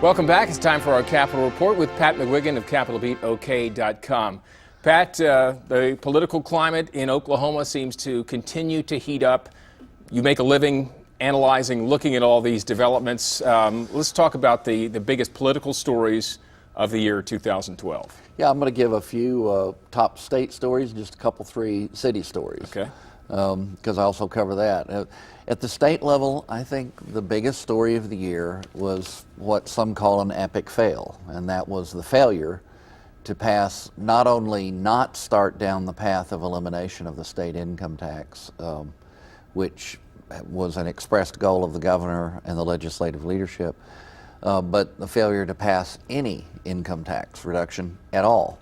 Welcome back. It's time for our Capitol Report with Pat McGuigan of CapitolBeatOK.com. Pat, the political climate in Oklahoma seems to continue to heat up. You make a living analyzing, looking at all these developments. Let's talk about the biggest political stories of the year 2012. Yeah, I'm going to give a few top state stories and just a couple, 3 city stories. Okay. Because I also cover that. At the state level, I think the biggest story of the year was what some call an epic fail, and that was the failure to pass, not only not start down the path of elimination of the state income tax, which was an expressed goal of the governor and the legislative leadership, but the failure to pass any income tax reduction at all.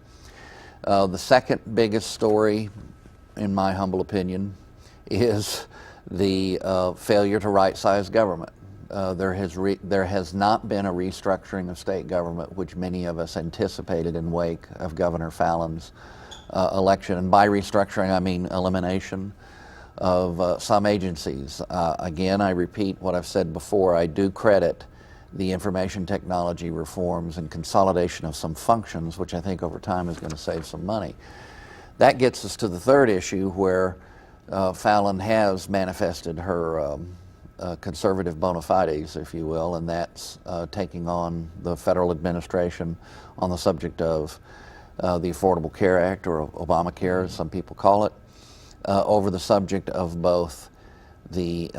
The second biggest story, in my humble opinion, is the failure to right-size government. There has not been a restructuring of state government, which many of us anticipated in wake of Governor Fallin's election. And by restructuring, I mean elimination of some agencies. Again, I repeat what I've said before. I do credit the information technology reforms and consolidation of some functions, which I think over time is going to save some money. That gets us to the third issue, where Fallin has manifested her conservative bona fides, if you will, and that's taking on the federal administration on the subject of the Affordable Care Act, or Obamacare, as some people call it, over the subject of both the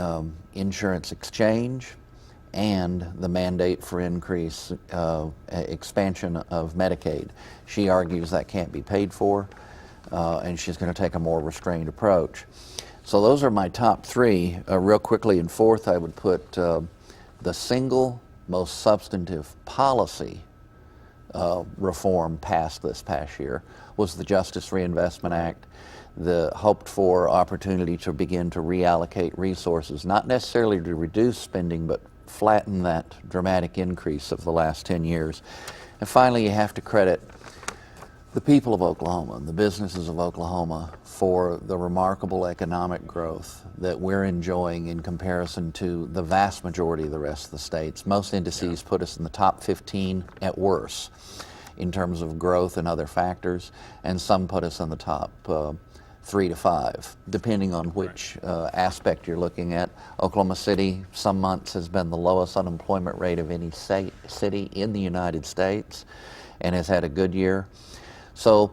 insurance exchange and the mandate for expansion of Medicaid. She argues that can't be paid for, and she's going to take a more restrained approach. So those are my top 3. Real quickly, in fourth, I would put the single most substantive policy reform passed this past year was the Justice Reinvestment Act, the hoped-for opportunity to begin to reallocate resources, not necessarily to reduce spending, but flatten that dramatic increase of the last 10 years. And finally, you have to credit the people of Oklahoma and the businesses of Oklahoma for the remarkable economic growth that we're enjoying in comparison to the vast majority of the rest of the states. Most indices put us in the top 15 at worst in terms of growth and other factors, and some put us in the top 3 to 5, depending on which aspect you're looking at. Oklahoma City, some months, has been the lowest unemployment rate of any city in the United States and has had a good year. So,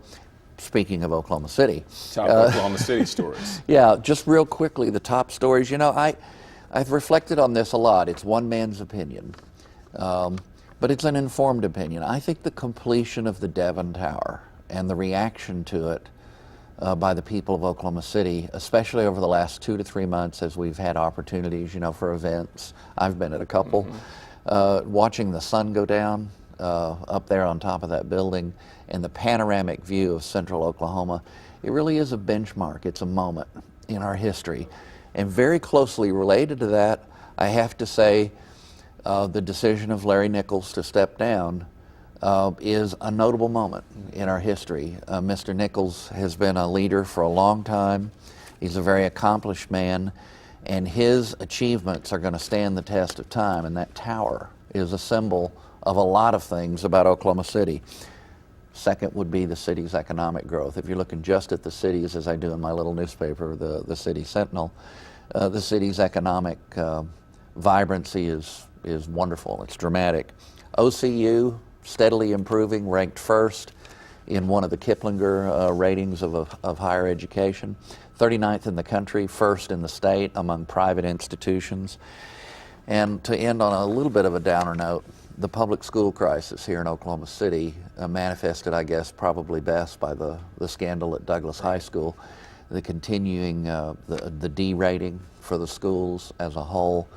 speaking of Oklahoma City. Top Oklahoma City stories. Yeah, just real quickly, the top stories. You know, I've reflected on this a lot. It's one man's opinion, but it's an informed opinion. I think the completion of the Devon Tower and the reaction to it by the people of Oklahoma City, especially over the last 2 to 3 months as we've had opportunities, you know, for events. I've been at a couple. Watching the sun go down up there on top of that building and the panoramic view of central Oklahoma, it really is a benchmark. It's a moment in our history. And very closely related to that, I have to say the decision of Larry Nichols to step down is a notable moment in our history. Mr. Nichols has been a leader for a long time. He's a very accomplished man, and his achievements are going to stand the test of time, and that tower is a symbol of a lot of things about Oklahoma City. Second would be the city's economic growth. If you're looking just at the cities, as I do in my little newspaper, the City Sentinel, the city's economic vibrancy is wonderful. It's dramatic. OCU, steadily improving, ranked first in one of the Kiplinger ratings of higher education, 39th in the country, first in the state among private institutions. And to end on a little bit of a downer note, the public school crisis here in Oklahoma City manifested, I guess, probably best by the scandal at Douglas High School, the continuing the D-rating for the schools as a whole.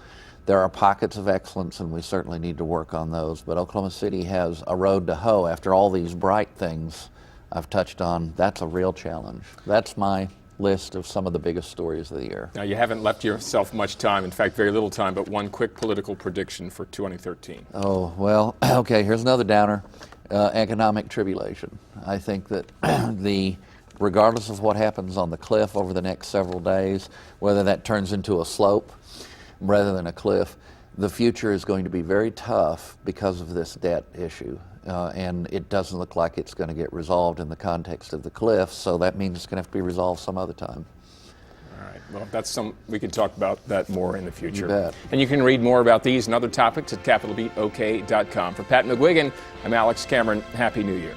There are pockets of excellence, and we certainly need to work on those, but Oklahoma City has a road to hoe. After all these bright things I've touched on, that's a real challenge. That's my list of some of the biggest stories of the year. Now, you haven't left yourself much time, in fact, very little time, but one quick political prediction for 2013. Oh, well, okay, here's another downer. Economic tribulation. I think that regardless of what happens on the cliff over the next several days, whether that turns into a slope rather than a cliff, the future is going to be very tough because of this debt issue. And it doesn't look like it's going to get resolved in the context of the cliff, so that means it's going to have to be resolved some other time. All right. Well, that's we can talk about that more in the future. You bet. And you can read more about these and other topics at CapitolBeatOK.com. For Pat McGuigan, I'm Alex Cameron. Happy New Year.